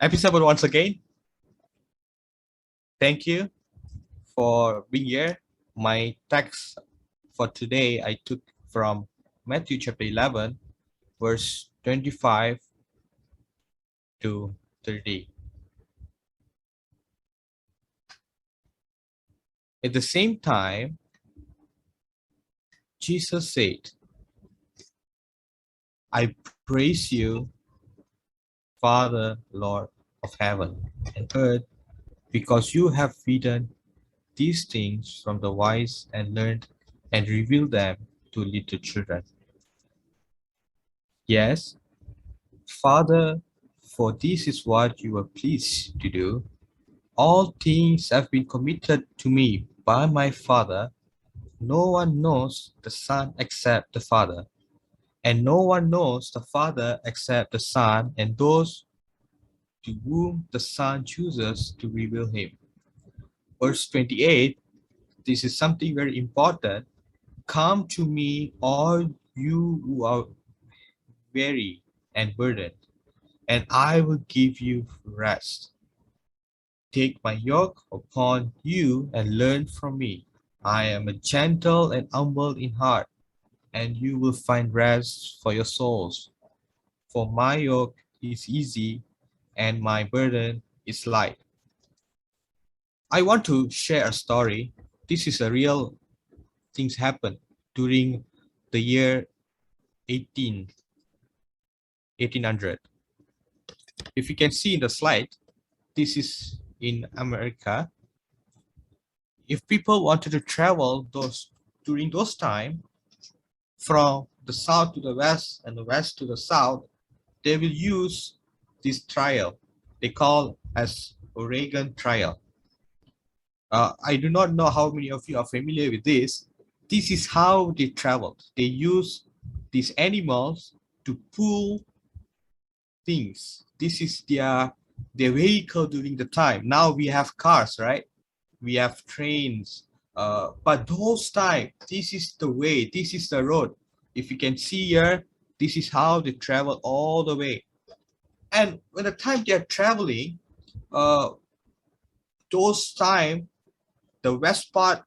episode once again. Thank you for being here. My text for today I took from Matthew chapter 11, verse 25 to 30. At the same time, Jesus said, I praise you, Father, Lord of heaven and earth, because you have hidden these things from the wise and learned and revealed them to little children. Yes, Father, for this is what you were pleased to do. All things have been committed to me by my Father. No one knows the Son except the Father, and no one knows the Father except the Son and those to whom the Son chooses to reveal him. Verse 28, this is something very important. Come to me, all you who are weary and burdened, and I will give you rest. Take my yoke upon you and learn from me. I am a gentle and humble in heart, and you will find rest for your souls. For my yoke is easy and my burden is light. I want to share a story. This is a real things happened during the year 1800. If you can see in the slide, this is in America. If people wanted to travel during those time from the south to the west and the west to the south, they will use this trail. They call as Oregon Trail. I do not know how many of you are familiar with this. This is how they traveled. They use these animals to pull things. This is their vehicle during the time. Now we have cars, right? We have trains. But those time, this is the way, this is the road. If you can see here, this is how they travel all the way. And when the time they are traveling, uh, those time, the west part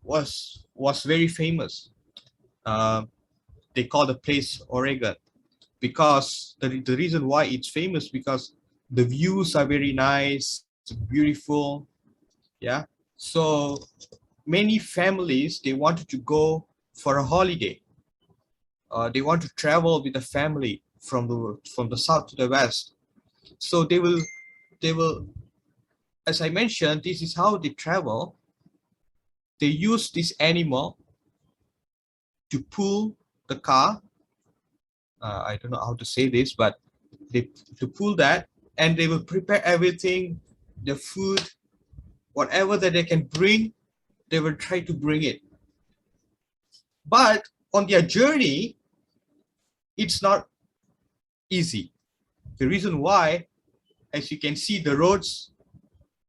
was very famous. Uh, they call the place Oregon because the reason why it's famous because the views are very nice, beautiful. Yeah. So many families, they wanted to go for a holiday. They want to travel with the family from the south to the west. So they will, as I mentioned, this is how they travel. They use this animal to pull the car. I don't know how to say this, but they to pull that, and they will prepare everything, the food, whatever that they can bring, they will try to bring it. But on their journey, it's not easy. The reason why, as you can see, the roads,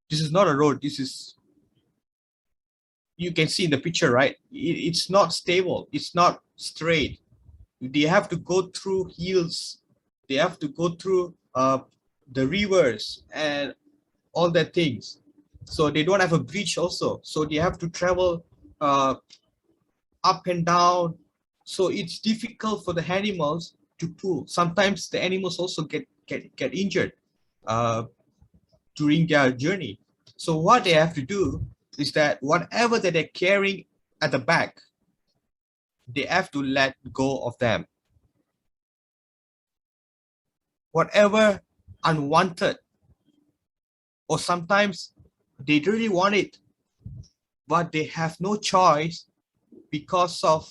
this is not a road, this is, you can see in the picture, right? It's not stable, it's not straight. They have to go through hills, they have to go through the rivers and all that things. So they don't have a bridge also, so they have to travel uh, up and down. So it's difficult for the animals to pull. Sometimes the animals also get injured uh, during their journey. So what they have to do is that whatever that they're carrying at the back, they have to let go of them. Whatever unwanted, or sometimes they really want it, but they have no choice because of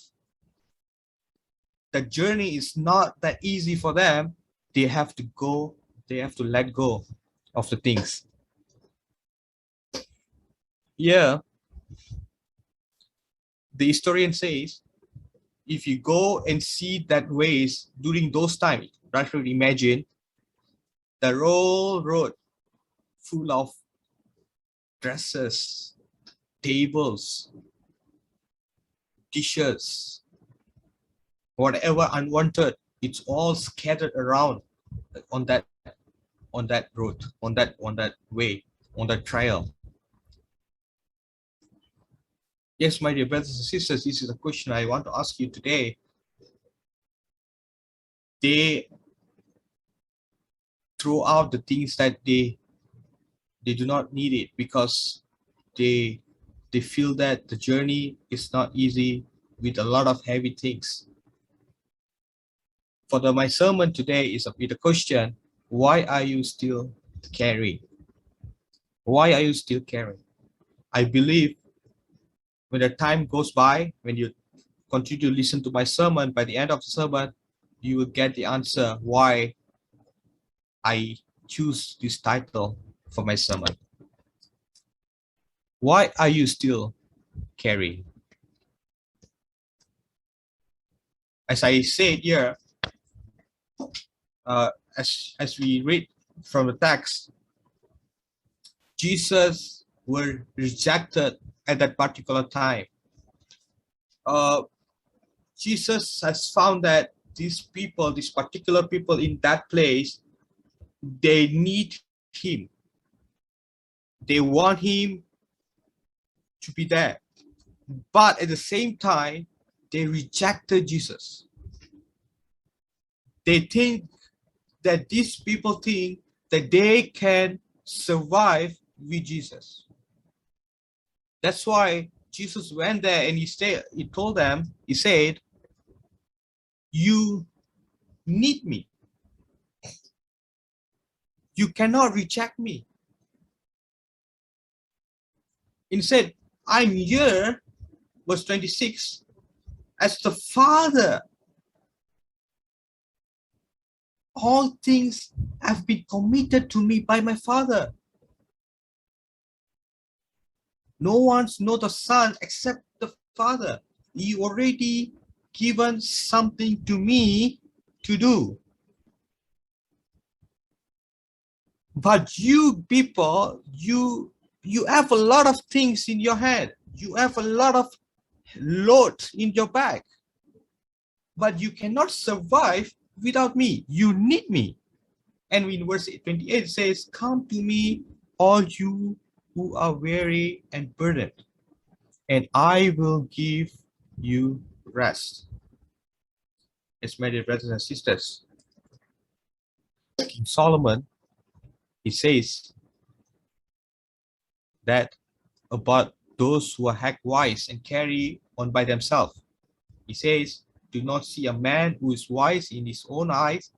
the journey is not that easy for them. They have to go, they have to let go of the things. Yeah, the historian says, if you go and see that ways during those times, try to imagine the whole road full of dresses, tables, dishes, whatever unwanted, it's all scattered around on that on that road, on that way, on that trial? Yes, my dear brothers and sisters, this is a question I want to ask you today. They throw out the things that they do not need it because they feel that the journey is not easy with a lot of heavy things. For my sermon today is with a question: why are you still carrying? Why are you still carrying? I believe when the time goes by, when you continue to listen to my sermon, by the end of the sermon, you will get the answer why I choose this title for my sermon. Why are you still carrying? As I said here, as we read from the text, Jesus were rejected at that particular time. Uh, Jesus has found that these people, these particular people in that place, they need him. They want him to be there. But at the same time, they rejected Jesus. They think that these people think that they can survive with Jesus. That's why Jesus went there and he told them, he said, you need me. You cannot reject me. Instead, I'm here, verse 26, as the Father. All things have been committed to me by my Father. No one knows the Son except the Father. He already given something to me to do. But you people, you have a lot of things in your head. You have a lot of load in your back. But you cannot survive without me. You need me. And in verse 28 it says, come to me, all you who are weary and burdened, and I will give you rest. Yes, my dear brothers and sisters, King Solomon, he says that about those who are wise and carry on by themselves. He says, do not see a man who is wise in his own eyes.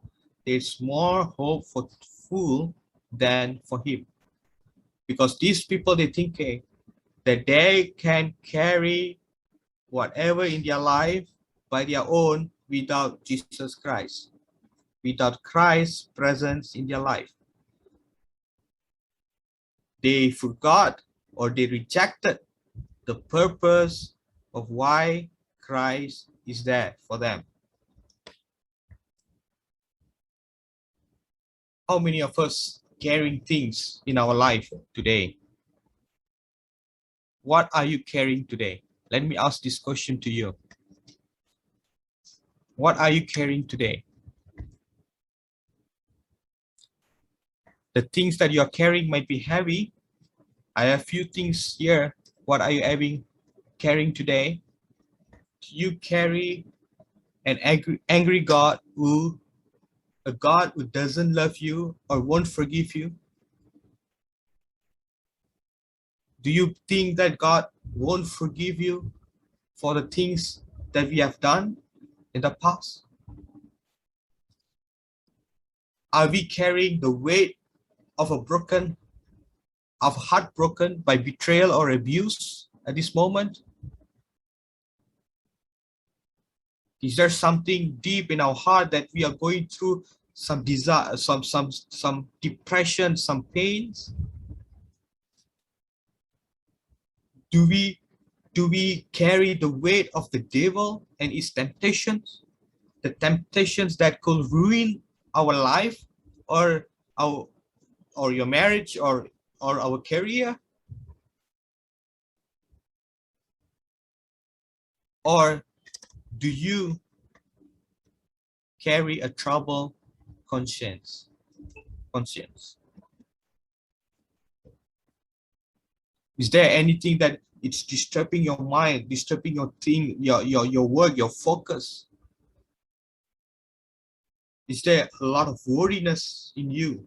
There's more hope for the fool than for him. Because these people, they think that they can carry whatever in their life by their own without Jesus Christ, without Christ's presence in their life. They forgot or they rejected the purpose of why Christ is there for them. How many of us carrying things in our life today? What are you carrying today? Let me ask this question to you. What are you carrying today? The things that you are carrying might be heavy. I have few things here. What are you carrying today? Do you carry an angry God, a God who doesn't love you or won't forgive you? Do you think that God won't forgive you for the things that we have done in the past? Are we carrying the weight of heart broken by betrayal or abuse at this moment? Is there something deep in our heart that we are going through some desire, some depression, some pains? Do we carry the weight of the devil and his temptations? The temptations that could ruin our life or your marriage or our career? Or do you carry a troubled conscience? conscience? Is there anything that it's disturbing your mind, disturbing your thing, your work, your focus? Is there a lot of worriness in you?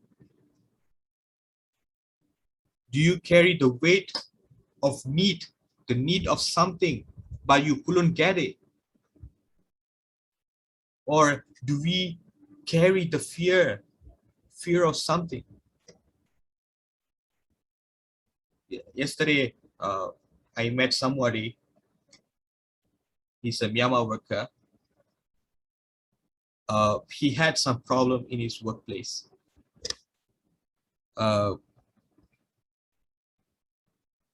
Do you carry the weight of need, the need of something, but you couldn't get it? Or do we carry the fear of something? Yesterday, I met somebody. He's a Myanmar worker. He had some problem in his workplace.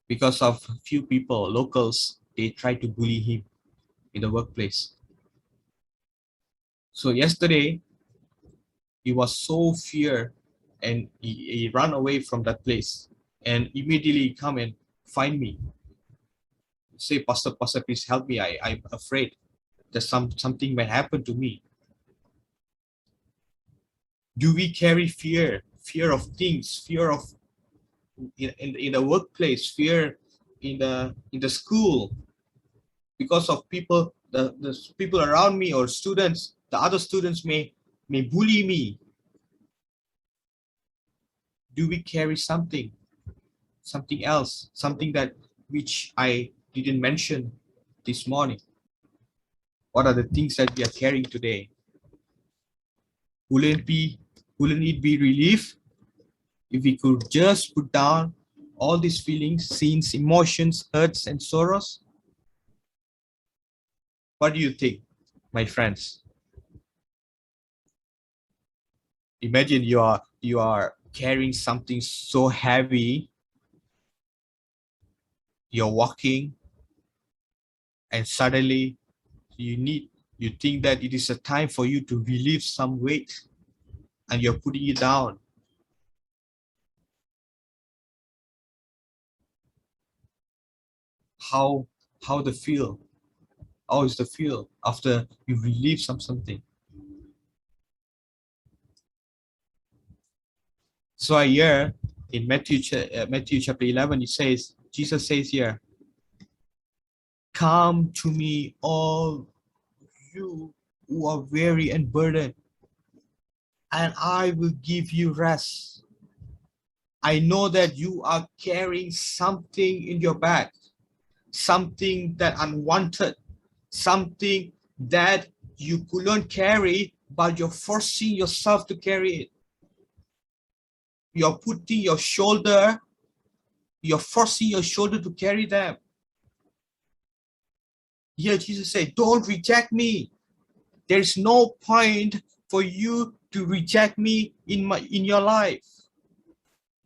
Because of a few people, locals, they tried to bully him in the workplace. So yesterday, he was so fear, and he ran away from that place, and immediately come and find me. Say, Pastor, please help me. I'm afraid that something might happen to me. Do we carry fear of things, fear of in the workplace, fear in the school, because of people, the people around me, or students, the other students may bully me? Do we carry something else, something that which I didn't mention this morning? What are the things that we are carrying today? Wouldn't it be relief if we could just put down all these feelings, scenes, emotions, hurts, and sorrows? What do you think, my friends? Imagine you are carrying something so heavy. You're walking, and suddenly you think that it is a time for you to relieve some weight, and you're putting it down. How the feel? How is the feel after you relieve something? So here in Matthew chapter 11, it says, Jesus says here, "Come to me, all you who are weary and burdened, and I will give you rest." I know that you are carrying something in your back, something that unwanted, something that you couldn't carry, but you're forcing yourself to carry it. You're putting your shoulder, you're forcing your shoulder to carry them. Here Jesus said, don't reject me. There's no point for you to reject me in your life.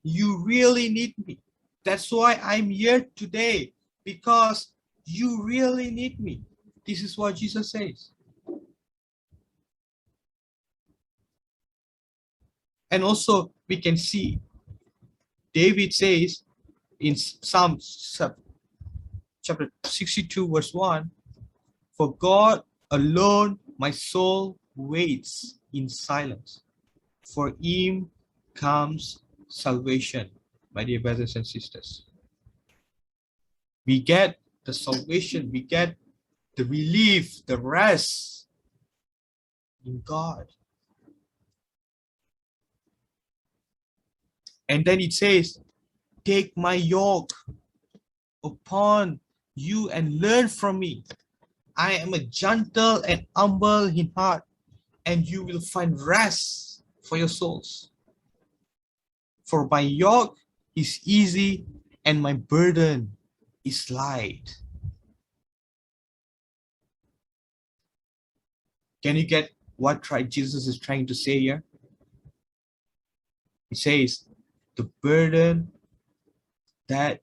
You really need me. That's why I'm here today, because you really need me. This is what Jesus says. And also we can see David says in Psalm chapter 62 verse 1, "For God alone my soul waits in silence. For him comes salvation." My dear brothers and sisters, we get the salvation, we get the relief, the rest in God. And then it says, "Take my yoke upon you and learn from me. I am a gentle and humble in heart, and you will find rest for your souls. For my yoke is easy and my burden is light." Can you get what Jesus is trying to say here? He says, the burden that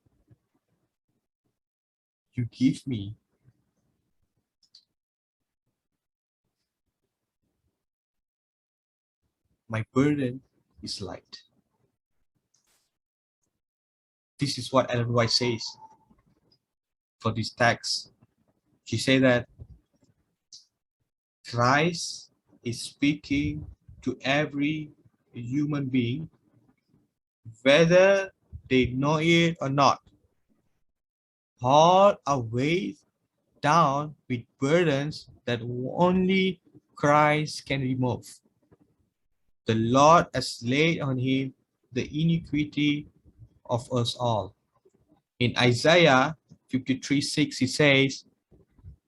you give me, my burden is light. This is what Ellen White says for this text. She said that Christ is speaking to every human being, whether they know it or not, all are weighed down with burdens that only Christ can remove. The Lord has laid on him the iniquity of us all. In Isaiah 53:6, he says,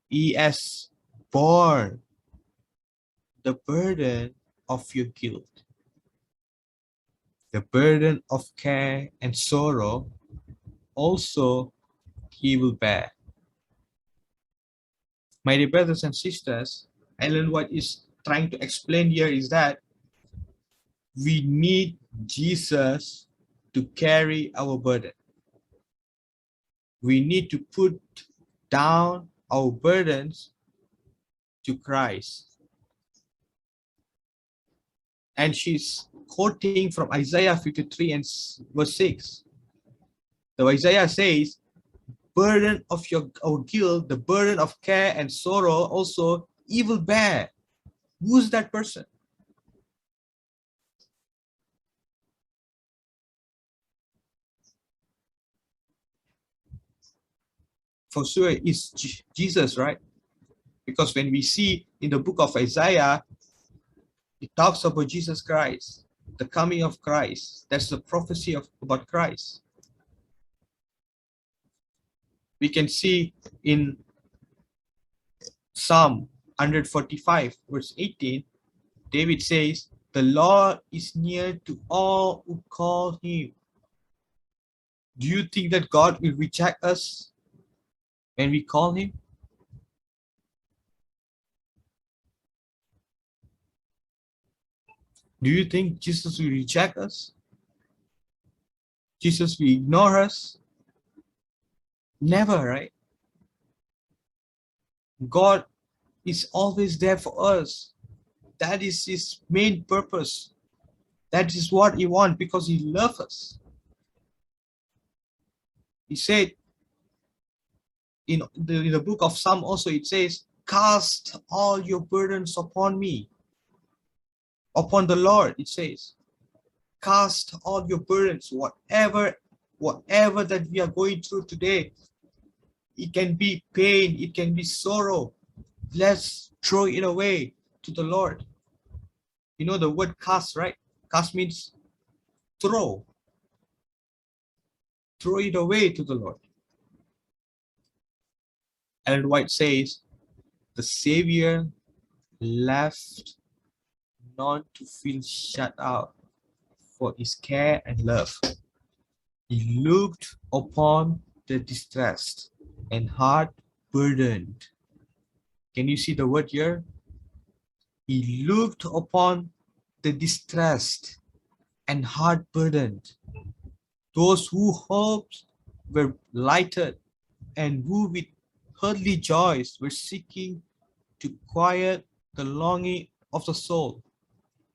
He has borne the burden of your guilt, the burden of care and sorrow, also he will bear. My dear brothers and sisters, Ellen White is trying to explain here is that we need Jesus to carry our burden. We need to put down our burdens to Christ. And she's quoting from Isaiah 53 and verse 6. So Isaiah says, burden of our guilt, the burden of care and sorrow also he will bear. Who's that person? For sure, it's Jesus, right? Because when we see in the book of Isaiah, it talks about Jesus Christ, the coming of Christ. That's the prophecy about Christ. We can see in Psalm 145, verse 18, David says, the Lord is near to all who call him. Do you think that God will reject us when we call him? Do you think Jesus will reject us? Jesus will ignore us? Never, right? God is always there for us. That is his main purpose. That is what he wants because he loves us. He said in the book of Psalm also, it says, cast all your burdens upon me. Upon the Lord, it says. Cast all your burdens, whatever that we are going through today. It can be pain, it can be sorrow. Let's throw it away to the Lord. You know the word cast, right? Cast means throw. Throw it away to the Lord. Ellen White says, the Savior left none to feel shut out for his care and love. He looked upon the distressed and heart burdened. Can you see the word here? He looked upon the distressed and heart burdened, those whose hopes were lighted and who with earthly joys were seeking to quiet the longing of the soul.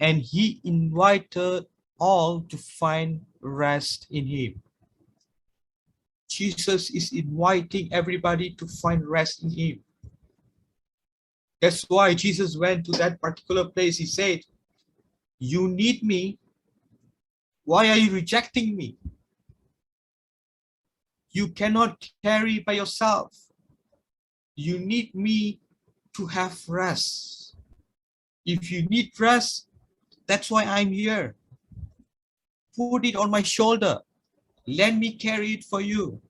And he invited all to find rest in him. Jesus is inviting everybody to find rest in him. That's why Jesus went to that particular place. He said, you need me. Why are you rejecting me? You cannot carry by yourself. You need me to have rest. If you need rest, that's why I'm here. Put it on my shoulder. Let me carry it for you.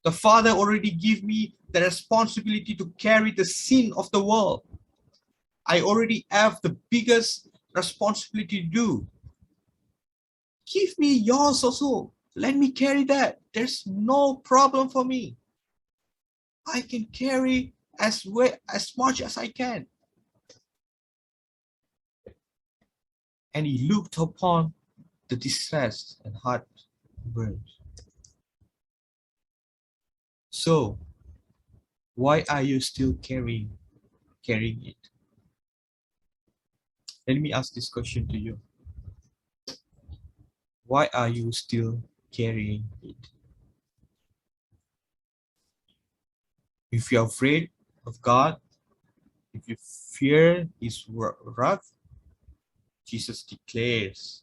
The Father already gave me the responsibility to carry the sin of the world. I already have the biggest responsibility to do. Give me yours also. Let me carry that. There's no problem for me. I can carry as much as I can. And he looked upon the distressed and heart burned. So, why are you still carrying it? Let me ask this question to you. Why are you still carrying it? If you're afraid of God, if you fear his wrath, Jesus declares,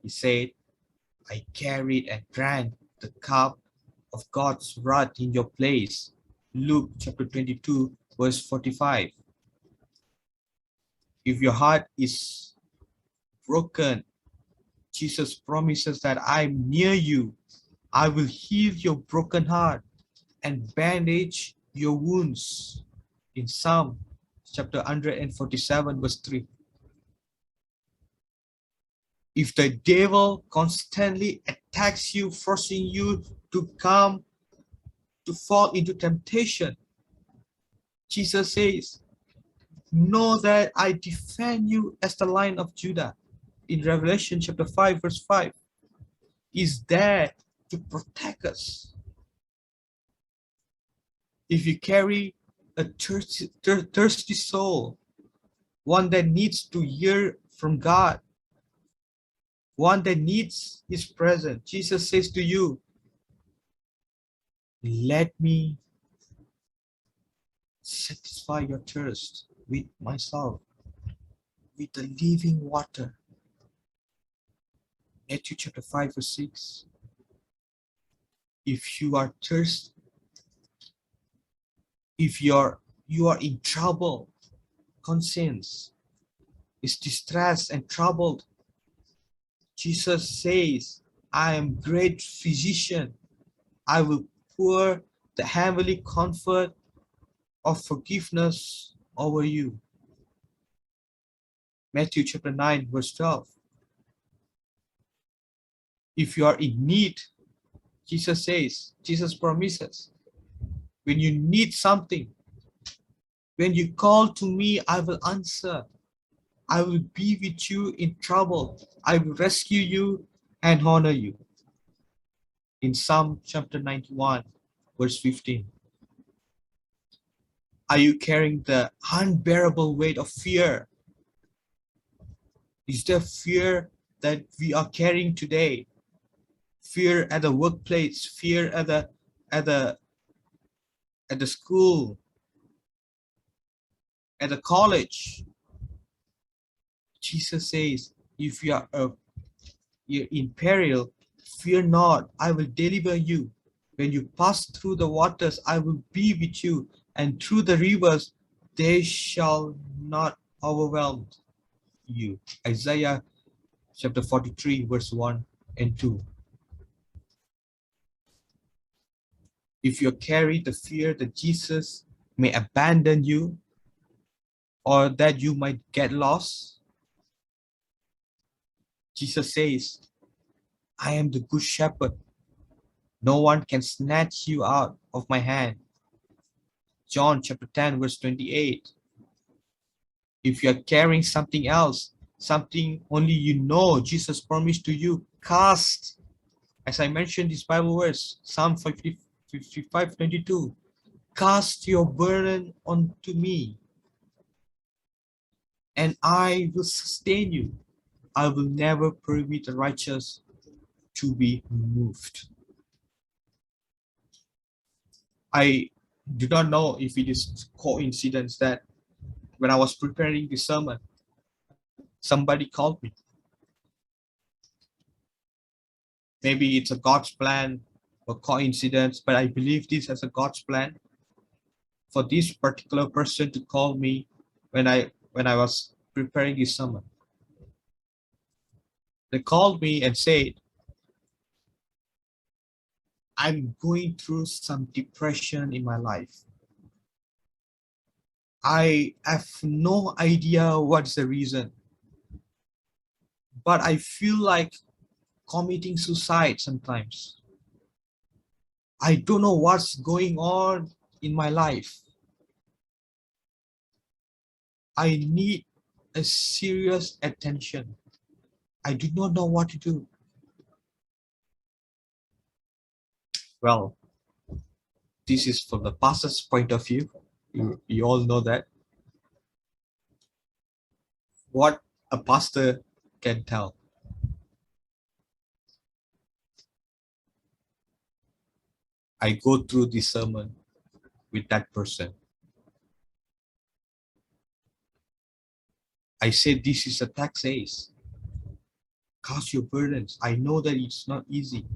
he said, I carried and drank the cup of God's wrath in your place. Luke chapter 22, verse 45. If your heart is broken, Jesus promises that I'm near you. I will heal your broken heart and bandage your wounds. In Psalm chapter 147, verse 3. If the devil constantly attacks you, forcing you to fall into temptation, Jesus says, know that I defend you as the Lion of Judah. In Revelation chapter 5, verse 5, is there to protect us. If you carry a thirsty soul, one that needs to hear from God, one that needs his presence, Jesus says to you, let me satisfy your thirst with myself, with the living water. Matthew chapter 5, verse 6. If you are thirsty, if you are in trouble, conscience is distressed and troubled, Jesus says, I am great physician. I will pour the heavenly comfort of forgiveness over you. Matthew chapter 9, verse 12. If you are in need, Jesus promises, when you need something, when you call to me, I will answer. I will be with you in trouble. I will rescue you and honor you. In Psalm chapter 91, verse 15. Are you carrying the unbearable weight of fear? Is there fear that we are carrying today? Fear at the workplace, fear at the school, at the college. Jesus says, if you're in peril, fear not, I will deliver you. When you pass through the waters, I will be with you, and through the rivers, they shall not overwhelm you. Isaiah chapter 43, verse 1 and 2. If you carry the fear that Jesus may abandon you or that you might get lost, Jesus says, I am the good shepherd. No one can snatch you out of my hand. John chapter 10, verse 28. If you are carrying something else, something only you know Jesus promised to you, cast, as I mentioned this Bible verse, Psalm 55:22, cast your burden onto me, and I will sustain you. I will never permit the righteous to be moved. I do not know if it is coincidence that when I was preparing the sermon, somebody called me. Maybe it's a God's plan or coincidence, but I believe this as a God's plan for this particular person to call me when I was preparing this sermon. They called me and said, I'm going through some depression in my life. I have no idea what's the reason, but I feel like committing suicide sometimes. I don't know what's going on in my life. I need a serious attention. I do not know what to do. Well, this is from the pastor's point of view. You all know that. What a pastor can tell. I go through this sermon with that person. I said, this is a text says, Cast your burdens. I know that it's not easy.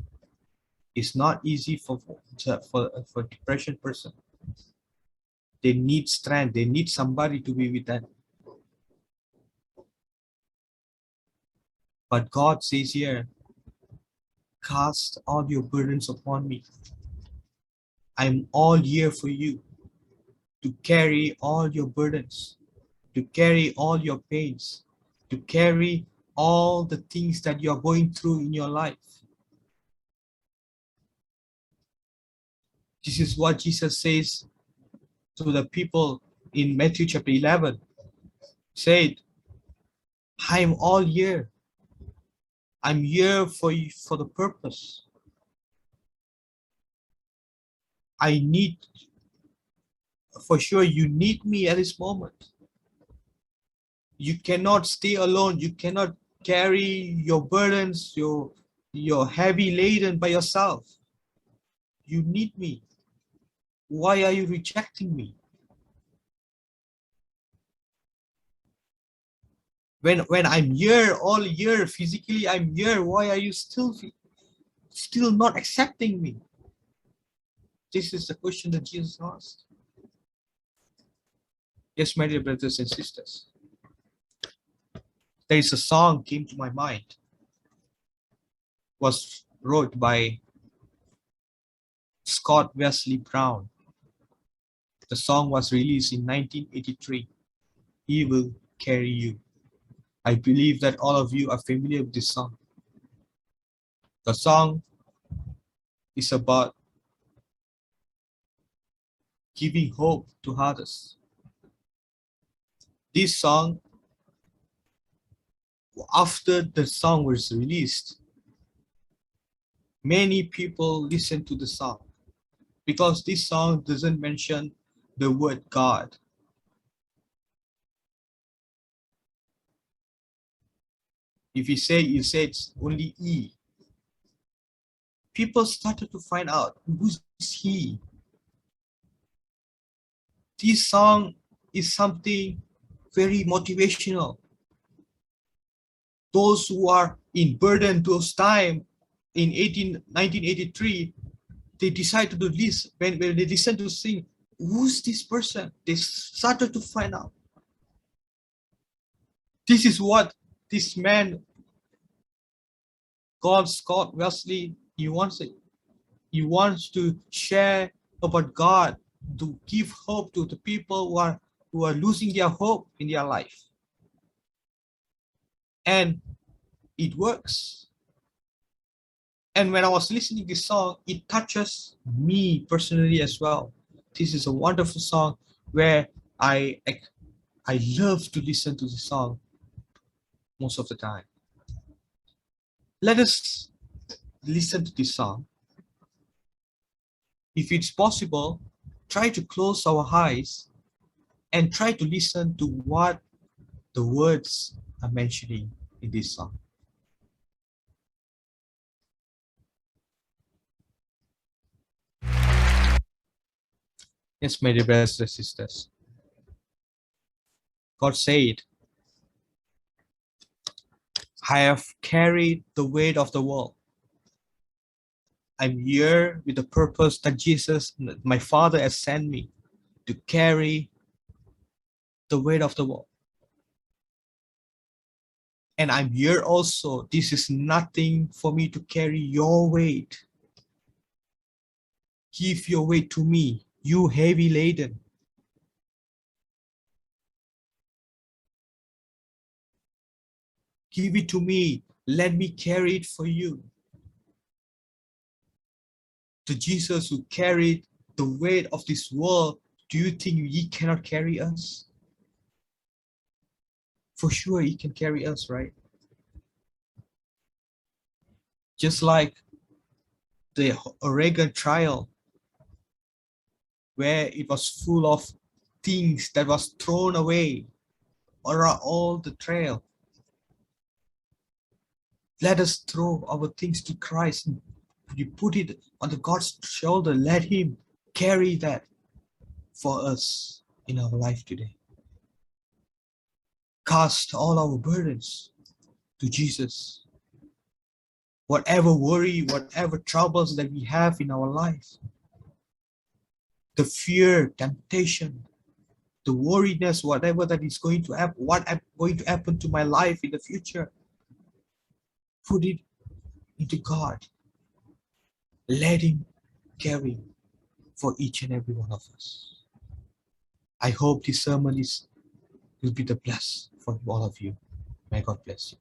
It's not easy for depression person. They need strength. They need somebody to be with them. But God says here, cast all your burdens upon me. I'm all here for you to carry all your burdens, to carry all your pains, to carry all the things that you're going through in your life. This is what Jesus says to the people in Matthew chapter 11. Said, I'm all here. I'm here for you, for the purpose. I need, for sure, you need me at this moment. You cannot stay alone. You cannot carry your burdens, your heavy laden by yourself. You need me. Why are you rejecting me? When I'm here, all year, physically I'm here, why are you still not accepting me? This is the question that Jesus asked. Yes, my dear brothers and sisters. There is a song came to my mind. Was wrote by Scott Wesley Brown. The song was released in 1983. He will carry you. I believe that all of you are familiar with this song. The song is about giving hope to others. This song, after the song was released, many people listen to the song because this song doesn't mention the word God. If you say it's only E, people started to find out who's he. This song is something very motivational. Those who are in burden those time in 1983, they decided to listen. When they listen to sing, who's this person? They started to find out. This is what this man called Scott Wesley, he wants it. He wants to share about God, to give hope to the people who are losing their hope in their life. And it works. And when I was listening to this song, it touches me personally as well. This is a wonderful song where I love to listen to the song most of the time. Let us listen to this song. If it's possible, try to close our eyes and try to listen to what the words are mentioning in this song. Yes, my dear brothers and sisters. God said, I have carried the weight of the world. I'm here with the purpose that Jesus, my Father, has sent me to carry the weight of the world. And I'm here also. This is nothing for me to carry your weight. Give your weight to me, you heavy laden. Give it to me. Let me carry it for you. To Jesus who carried the weight of this world, do you think he cannot carry us? For sure he can carry us, right? Just like the Oregon trial, where it was full of things that was thrown away around all the trail. Let us throw our things to Christ. You put it on the God's shoulder. Let him carry that for us in our life today. Cast all our burdens to Jesus. whatever worry, whatever troubles that we have in our life, the fear, temptation, the worriness, whatever that is going to happen, going to happen to my life in the future, put it into God. Let Him carry for each and every one of us. I hope this sermon will be the bless for all of you. May God bless you.